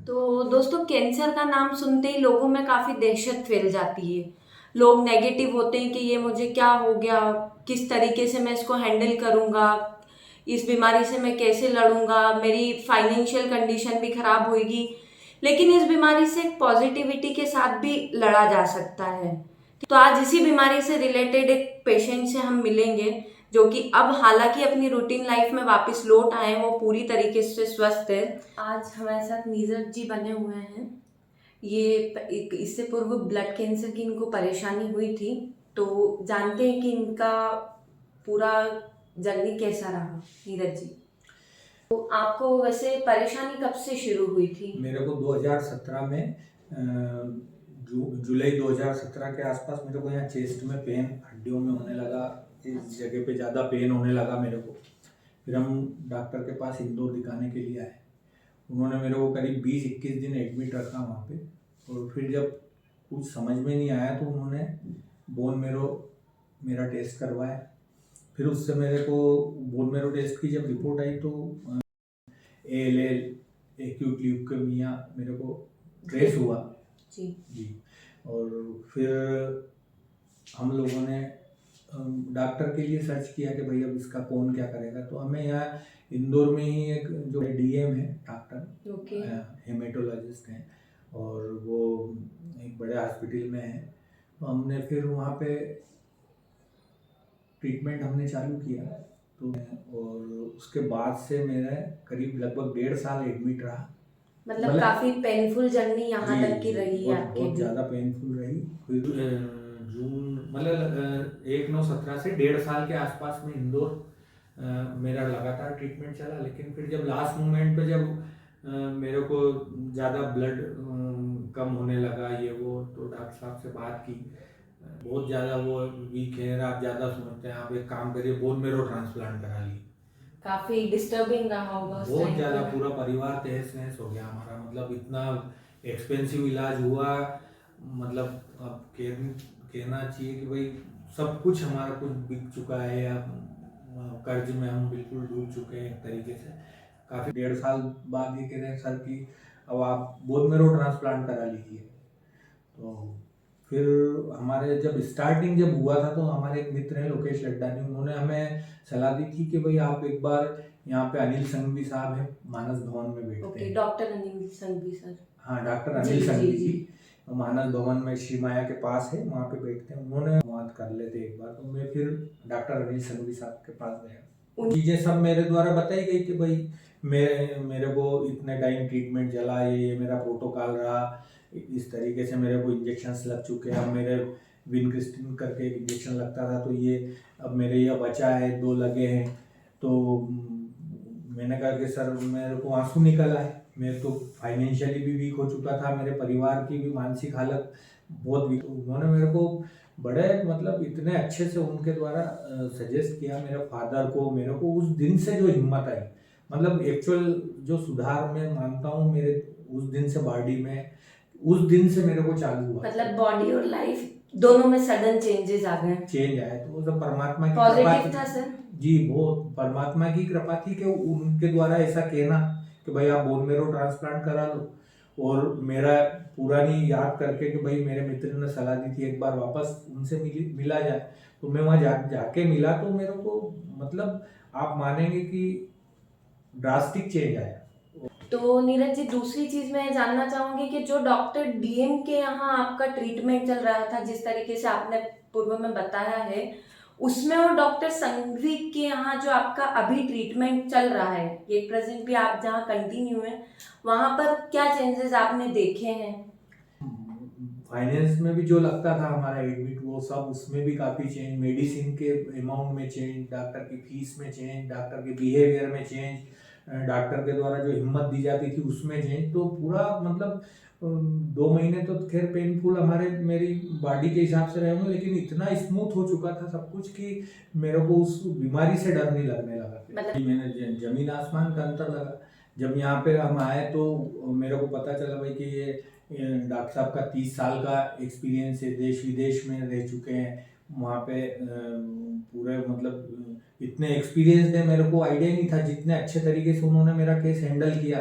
तो दोस्तों, कैंसर का नाम सुनते ही लोगों में काफ़ी दहशत फैल जाती है। लोग नेगेटिव होते हैं कि ये मुझे क्या हो गया, किस तरीके से मैं इसको हैंडल करूँगा, इस बीमारी से मैं कैसे लड़ूंगा, मेरी फाइनेंशियल कंडीशन भी खराब होएगी। लेकिन इस बीमारी से पॉजिटिविटी के साथ भी लड़ा जा सकता है। तो आज इसी बीमारी से रिलेटेड एक पेशेंट से हम मिलेंगे, जो कि अब हालांकि अपनी रूटीन लाइफ में वापस लौट आए हैं, वो पूरी तरीके से स्वस्थ है। आज हमारे साथ नीरज जी बने हुए हैं। ये इससे पूर्व ब्लड कैंसर की इनको परेशानी हुई थी। तो जानते हैं कि इनका पूरा जर्नी कैसा रहा। नीरज जी, तो आपको वैसे परेशानी कब से शुरू हुई थी? मेरे को 2017 में जुलाई 2017 के आसपास मेरे को यहाँ चेस्ट में पेन, हड्डियों में होने लगा। इस जगह पे ज़्यादा पेन होने लगा मेरे को। फिर हम डॉक्टर के पास इंदौर दिखाने के लिए आए। उन्होंने मेरे को करीब 20-21 दिन एडमिट रखा वहाँ पे। और फिर जब कुछ समझ में नहीं आया तो उन्होंने बोन मेरो मेरा टेस्ट करवाया। फिर उससे मेरे को बोन मेरो टेस्ट की जब रिपोर्ट आई तो ALL एक्यूट ल्यूकेमिया मेरे को ट्रेस हुआ जी। और फिर हम लोगों ने डॉक्टर के लिए सर्च किया कि भाई अब इसका कौन क्या करेगा। तो हमें यहाँ इंदौर में ही एक जो DM है डॉक्टर, हेमेटोलॉजिस्ट हैं, और वो एक बड़े हॉस्पिटल में है। तो हमने फिर वहाँ पे ट्रीटमेंट हमने चालू किया। तो और उसके बाद से मेरा करीब लगभग 1.5 साल एडमिट रहा। मतलब काफी पेनफुल जर्नी यहाँ तक की रही है आपके? बहुत ज़्यादा पेनफुल रही। फिर जून मतलब 1/9/17 से 1.5 साल के आसपास में इंदौर मेरा लगातार ट्रीटमेंट चला। लेकिन फिर जब लास्ट मोमेंट पे जब मेरे को ज़्यादा ब्लड कम होने लगा ये वो, तो डॉक्टर साहब से बात की। बहुत ज़्यादा वो वीक है, आप ज़्यादा समझते हैं, आप एक काम करिए बोन मेरो ट्रांसप्लांट करा लीजिए। काफी डिस्टर्बिंग रहा होगा उस बहुत टाइम ज़्यादा, पे। पूरा परिवार तहस नहस हो गया हमारा। मतलब इतना एक्सपेंसिव इलाज हुआ, मतलब अब कहना चाहिए कि भाई सब कुछ हमारा कुछ बिक चुका है। अब कर्ज में हम बिल्कुल डूब चुके हैं एक तरीके से। काफ़ी 1.5 साल बाद ये कह रहे हैं सर कि अब आप बोन मेरो ट्रांसप्लांट करा लीजिए। तो फिर हमारे जब स्टार्टिंग जब हुआ था तो हमारे एक मित्र हैं लोकेश लड्डानी, उन्होंने हमें सलाह दी थी कि भाई आप एक बार यहाँ पे अनिल संघवी साहब हैं, मानस भवन में बैठते हैं। Doctor Anil Sanghvi sir. हाँ, डॉक्टर अनिल संघवी जी मानस भवन में श्री माया के पास है, वहाँ पे बैठते हैं। उन्होंने बात कर लेते एक बार। तो मैं फिर डॉक्टर अनिल संघवी साहब के पास गया। चीज़ें सब मेरे द्वारा बताई गई कि भाई मेरे को इतने टाइम ट्रीटमेंट चला, ये मेरा प्रोटोकॉल रहा, इस तरीके से मेरे को इंजेक्शंस लग चुके हैं। अब मेरे विनक्रिस्टिन करके एक इंजेक्शन लगता था, तो ये अब मेरे ये बचा है, 2 लगे हैं। तो मैंने कहा कि सर मेरे को आंसू निकल आए। मैं तो फाइनेंशियली भी वीक हो चुका था, मेरे परिवार की भी मानसिक हालत बहुत वीक। उन्होंने मेरे को बड़े मतलब इतने अच्छे से उनके द्वारा सजेस्ट किया मेरे फादर को। मेरे को उस दिन से जो हिम्मत आई, मतलब एक्चुअल जो सुधार मैं मानता हूँ मेरे उस दिन से बॉडी में, उस दिन से मेरे को चालू हुआ। मतलब बॉडी और लाइफ दोनों में सडन चेंजेस आ गए, चेंज आया। तो वो सब परमात्मा की पॉजिटिव था सर जी। वो परमात्मा की कृपा थी कि उनके द्वारा ऐसा कहना कि भाई आप बोन मेरो ट्रांसप्लांट करा लो। और मेरा पुरानी याद करके कि भाई मेरे मित्र ने सलाह दी थी एक बार वापस उनसे मिला जाए। तो मैं वहाँ जाके मिला तो मेरे को मतलब आप मानेंगे कि ड्रास्टिक चेंज आया। तो नीरज जी, दूसरी चीज मैं जानना चाहूंगी कि जो डॉक्टर DM के यहाँ आपका ट्रीटमेंट चल रहा था, जिस तरीके से आपने पूर्व में बताया है, उसमें और डॉक्टर संघवी के यहाँ जो आपका अभी ट्रीटमेंट चल रहा है, ये प्रेजेंट भी आप जहाँ कंटिन्यू है, वहां पर क्या चेंजेस आपने देखे हैं? फाइनेंस में भी जो लगता था हमारा एडमिट, वो सब उसमें भी काफ़ी चेंज। मेडिसिन के अमाउंट में चेंज, डॉक्टर की फीस में चेंज, डॉक्टर के बिहेवियर में चेंज, डॉक्टर के द्वारा जो हिम्मत दी जाती थी उसमें चेंज। तो पूरा मतलब 2 महीने तो खैर पेनफुल हमारे मेरी बॉडी के हिसाब से रहे होंगे, लेकिन इतना स्मूथ हो चुका था सब कुछ कि मेरे को उस बीमारी से डर नहीं लगने लगा। मतलब मैंने जमीन आसमान का अंतर लगा। जब यहाँ पे हम आए तो मेरे को पता चला भाई कि ये डॉक्टर साहब का 30 साल का एक्सपीरियंस है, देश विदेश में रह चुके हैं। वहाँ पे पूरे मतलब इतने एक्सपीरियंस है, मेरे को आइडिया नहीं था जितने अच्छे तरीके से उन्होंने मेरा केस हैंडल किया।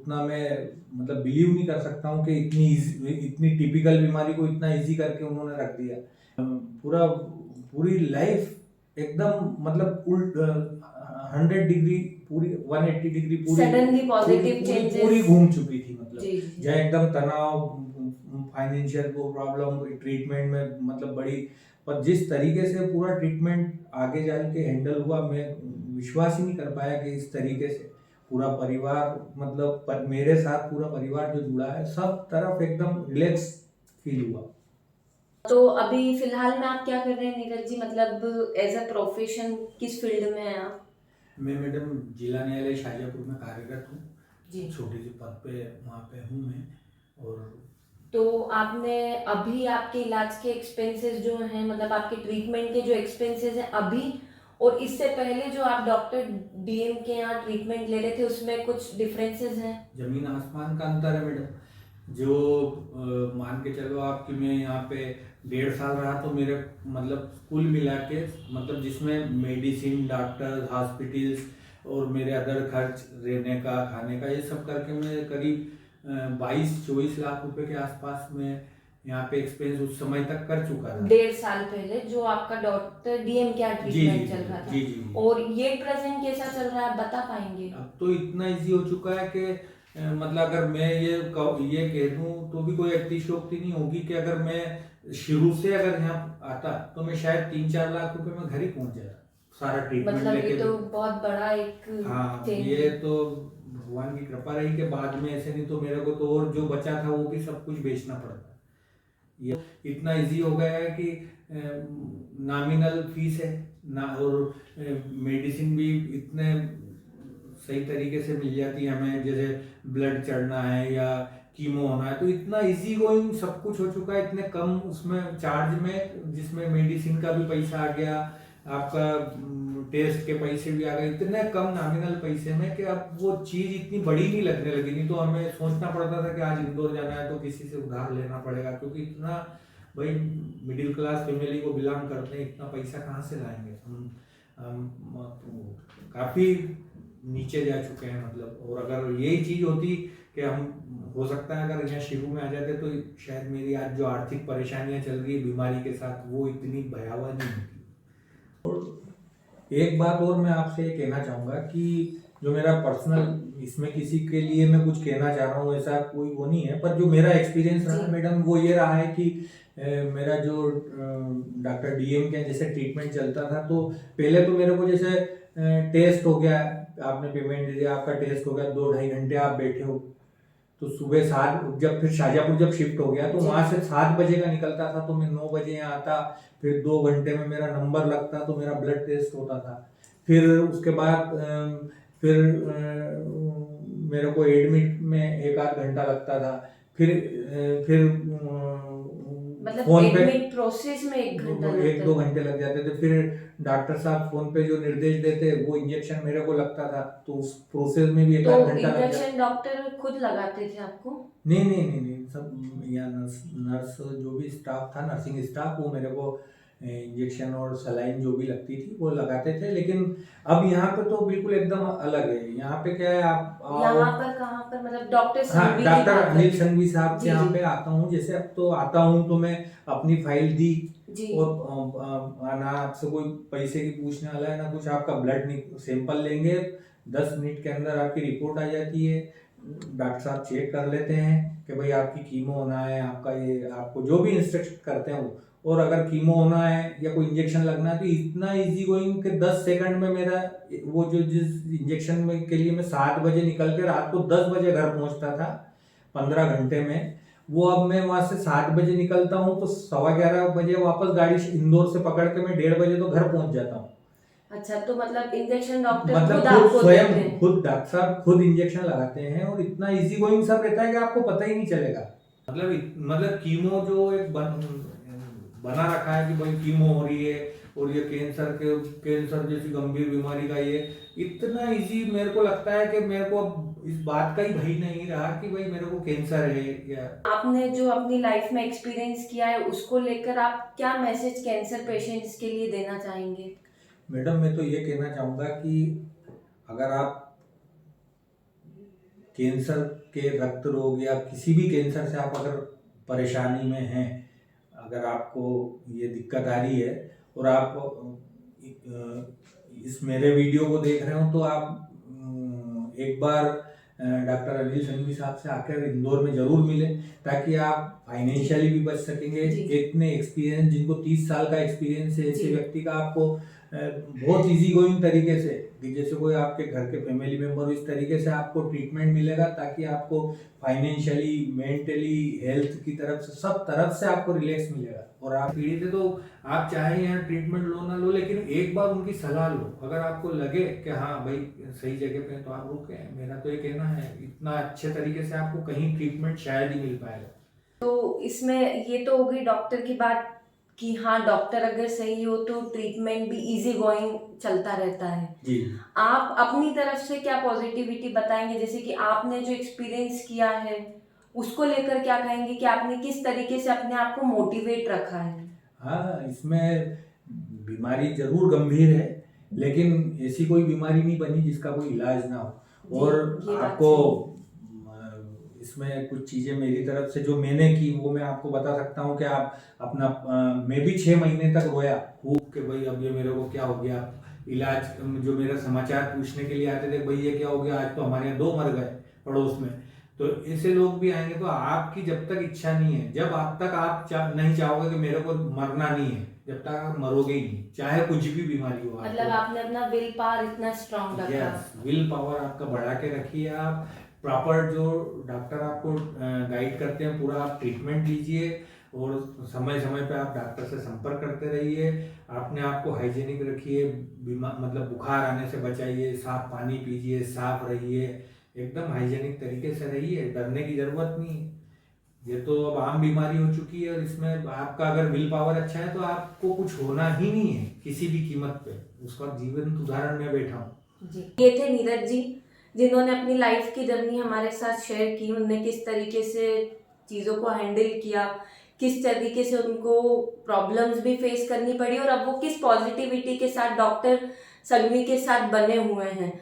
उतना मैं मतलब बिलीव नहीं कर सकता हूँ कि इतनी टिपिकल बीमारी को इतना इजी करके उन्होंने रख दिया। पूरी लाइफ एकदम मतलब उल्ट 100 डिग्री, पूरी 180 डिग्री पूरी सडनली पॉजिटिव चेंजेस पूरी घूम चुकी थी। मतलब जी जी जहाँ एकदम तनाव, फाइनेंशियल प्रॉब्लम, ट्रीटमेंट में मतलब बड़ी, पर जिस तरीके से पूरा ट्रीटमेंट आगे जाके के हैंडल हुआ, मैं विश्वास ही नहीं कर पाया कि इस तरीके से पूरा परिवार, मतलब मेरे साथ पूरा परिवार जो जुड़ा है, सब तरफ एकदम रिलैक्स फील हुआ। तो अभी फिलहाल में आप क्या कर रहे हैं नीरज जी, मतलब एज अ प्रोफेशन किस फील्ड में हैं आप? मैं मैडम जिला न्यायालय शाजापुर में कार्यरत हूँ जी। छोटे से पद पे वहाँ पे हूँ मैं। और तो आपने अभी आपके इलाज के एक्सपेंसेस जो हैं, मतलब आपके ट्रीटमेंट के जो एक्सपेंसेस हैं अभी और इससे पहले जो आप डॉक्टर डीएम के यहाँ ट्रीटमेंट ले रहे थे, उसमें कुछ डिफरेंसेस हैं? जमीन आसमान का अंतर है मैडम। जो मान के चलो आप कि मैं यहाँ पे 1.5 साल रहा, तो मेरे मतलब कुल मिला के, मतलब जिसमें मेडिसिन, डॉक्टर, हॉस्पिटल्स और मेरे अदर खर्च, रहने का, खाने का, ये सब करके मैं करीब 22-24 लाख रुपए के आसपास में यहाँ पे एक्सपेंस उस समय तक कर चुका था। 1.5 साल पहले जो आपका डॉक्टर डीएम के यहाँ ट्रीटमेंट चल रहा था, जी। और ये प्रेजेंट कैसा चल रहा है आप बता पाएंगे? अब तो इतना इजी हो चुका है कि मतलब अगर मैं ये कह दूं तो भी कोई अतिशयोक्ति नहीं होगी कि अगर मैं शुरू से अगर यहाँ आता तो मैं शायद 3-4 लाख रुपए में घर ही पहुंच जाता सारा ट्रीटमेंट मतलब लेके। ये तो बहुत बड़ा एक हाँ, चेंज ये है। तो भगवान की कृपा रही कि बाद में ऐसे, नहीं तो मेरे को तो और जो बचा था वो भी सब कुछ बेचना पड़ता। ये इतना इजी हो गया है कि नॉमिनल फीस है ना, और मेडिसिन भी इतने सही तरीके से मिल जाती है हमें, जैसे ब्लड चढ़ना है या कीमो होना है, तो इतना इजी गोइंग सब कुछ हो चुका है इतने कम उसमें चार्ज में, जिसमें मेडिसिन का भी पैसा आ गया, आपका टेस्ट के पैसे भी आ गए, इतने कम नॉमिनल पैसे में कि अब वो चीज इतनी बड़ी नहीं लगने लगी। नहीं तो हमें सोचना पड़ता था कि आज इंदौर जाना है तो किसी से उधार लेना पड़ेगा, क्योंकि इतना, भाई मिडिल क्लास फैमिली को बिलोंग करते हैं, इतना पैसा कहाँ से लाएंगे हम काफी नीचे जा चुके हैं मतलब। और अगर यही चीज होती कि हम, हो सकता है अगर यहाँ शुरू में आ जाते तो शायद मेरी आज जो आर्थिक परेशानियां चल रही है बीमारी के साथ, वो इतनी भयावह नहीं होती। एक बात और मैं आपसे ये कहना चाहूँगा कि जो मेरा पर्सनल, इसमें किसी के लिए मैं कुछ कहना चाह रहा हूँ ऐसा कोई वो नहीं है, पर जो मेरा एक्सपीरियंस रहा मैडम वो ये रहा है कि मेरा जो डॉक्टर डीएम के जैसे ट्रीटमेंट चलता था, तो पहले तो मेरे को जैसे टेस्ट हो गया, आपने पेमेंट दे दिया, आपका टेस्ट हो गया, 2-2.5 घंटे आप बैठे हो, तो सुबह 7, जब फिर शाजापुर जब शिफ्ट हो गया तो वहां से 7 बजे का निकलता था, तो मैं 9 बजे यहाँ आता, फिर 2 घंटे में मेरा नंबर लगता, तो मेरा ब्लड टेस्ट होता था। फिर उसके बाद फिर मेरे को एडमिट में 1-8 घंटा लगता था। फिर मतलब फोन पे एडमिट प्रोसेस में 1 घंटा 1-2 घंटे लग जाते थे। फिर डॉक्टर साहब फोन पे जो निर्देश देते वो इंजेक्शन मेरे को लगता था, तो उस प्रोसेस में भी 1-8 घंटा लग जाता। इंजेक्शन डॉक्टर खुद लगाते थे आपको? नहीं, सब यहाँ नर्स जो भी स्टाफ था, नर्सिंग स्टाफ, वो मेरे को इंजेक्शन और सलाइन जो भी लगती थी वो लगाते थे। लेकिन अब यहाँ पे तो बिल्कुल एकदम अलग है। यहाँ पे क्या है, आप यहाँ पर कहाँ पर, मतलब डॉक्टर हाँ, संघवी की डॉक्टर बात अनिल करते हैं। संघवी साहब के जी, यहाँ जी। पे आता हूँ। जैसे अब तो आता हूँ तो मैं अपनी फाइल दी, जी। और ना आपसे कोई पैसे की पूछने वाला है ना कुछ, आपका ब्लड सैंपल लेंगे, 10 मिनट के अंदर आपकी रिपोर्ट आ जाती है। डॉक्टर साहब चेक कर लेते हैं कि भाई आपकी कीमो होना है, आपका ये आपको जो भी इंस्ट्रक्शन करते हैं वो, और अगर कीमो होना है या कोई इंजेक्शन लगना है तो इतना इजी गोइंग कि 10 सेकंड में मेरा वो जो जिस इंजेक्शन में के लिए मैं 7 बजे निकल के रात को 10 बजे घर पहुंचता था 15 घंटे में, वो अब मैं वहां से 7 बजे निकलता हूँ तो 11:15 बजे वापस गाड़ी इंदौर से पकड़ के मैं 1:30 बजे तो घर पहुंच जाता हूँ। अच्छा, तो मतलब इंजेक्शन डॉक्टर मतलब खुद खुद आपको स्वयं देते हैं? खुद डॉक्टर साहब खुद इंजेक्शन लगाते हैं, और इतना इजी गोइंग सब रहता है कि आपको पता ही नहीं चलेगा। मतलब कीमो जो एक बना रखा है कि भाई कीमो हो रही है, और ये कैंसर जैसी गंभीर बीमारी का ये इतना इजी, मेरे को लगता है कि मेरे को अब इस बात का ही भय नहीं रहा कि भाई मेरे को कैंसर है या। आपने जो अपनी लाइफ में एक्सपीरियंस किया है उसको लेकर आप क्या मैसेज कैंसर पेशेंट्स के लिए देना चाहेंगे? मैडम मैं तो ये कहना चाहूँगा कि अगर आप कैंसर के रक्त रोग या किसी भी कैंसर से आप अगर परेशानी में हैं, अगर आपको ये दिक्कत आ रही है और आप इस मेरे वीडियो को देख रहे हो, तो आप एक बार डॉक्टर अनिल संघवी साहब से आकर इंदौर में ज़रूर मिले, ताकि आप फाइनेंशियली भी बच सकेंगे। इतने एक्सपीरियंस, जिनको 30 साल का एक्सपीरियंस है, ऐसे व्यक्ति का आपको बहुत इजी गोइंग तरीके से, जैसे कोई आपके घर के फैमिली मेम्बर हो, इस तरीके से आपको ट्रीटमेंट मिलेगा, ताकि आपको फाइनेंशियली, मेंटली, हेल्थ की तरफ से, सब तरफ से आपको रिलैक्स मिलेगा। और आप पीड़ित है तो आप चाहे यहाँ ट्रीटमेंट लो ना लो, लेकिन एक बार उनकी सलाह लो। अगर आपको लगे कि हाँ भाई सही जगह पे, तो आप रुके। मेरा तो ये कहना है, इतना अच्छे तरीके से आपको कहीं ट्रीटमेंट शायद ही मिल पाएगा। तो इसमें ये तो हो गई डॉक्टर की बात कि हाँ, डॉक्टर अगर सही हो तो ट्रीटमेंट भी इजी गोइंग चलता रहता है जी। आप अपनी तरफ से क्या पॉजिटिविटी बताएंगे, जैसे कि आपने जो एक्सपीरियंस किया है उसको लेकर क्या कहेंगे कि आपने किस तरीके से अपने आप को मोटिवेट रखा है? हाँ, इसमें बीमारी जरूर गंभीर है, लेकिन ऐसी कोई बीमारी नहीं बनी जिसका कोई इलाज ना हो। और आपको इसमें कुछ चीज़ें मेरी तरफ से जो मैंने की, वो मैं आपको बता सकता हूँ कि आप अपना मैं भी 6 महीने तक रोया खूब कि भाई अब ये मेरे को क्या हो गया। इलाज, जो मेरा समाचार पूछने के लिए आते थे, भाई ये क्या हो गया, आज तो हमारे यहाँ 2 मर गए पड़ोस में। तो ऐसे लोग भी आएंगे। तो आपकी जब तक इच्छा नहीं है, जब आप तक आप नहीं चाहोगे कि मेरे को मरना नहीं है, जब तक आप मरोगे ही नहीं, चाहे कुछ भी बीमारी हो। मतलब आपने अपना विल पावर इतना स्ट्रांग रखा। विल पावर आपका बढ़ा के रखिए। आप प्रॉपर जो डॉक्टर आपको गाइड करते हैं, पूरा आप ट्रीटमेंट लीजिए, और समय समय पे आप डॉक्टर से संपर्क करते रहिए। अपने आप को हाइजीनिक रखिए, मतलब बुखार आने से बचाइए, साफ पानी पीजिए, साफ रहिए, एकदम हाइजीनिक तरीके से रहिए। डरने की जरूरत नहीं है। ये तो अब आम बीमारी हो चुकी है, और इसमें आपका अगर विल पावर अच्छा है तो आपको कुछ होना ही नहीं है किसी भी कीमत पे। उसका जीवन उदाहरण में बैठा हूँ जी। ये थे नीरज जी, जिन्होंने अपनी लाइफ की जर्नी हमारे साथ शेयर की। उन्होंने किस तरीके से चीज़ों को हैंडल किया, किस तरीके से उनको प्रॉब्लम्स भी फेस करनी पड़ी, और अब वो किस पॉजिटिविटी के साथ डॉक्टर संघवी के साथ बने हुए हैं।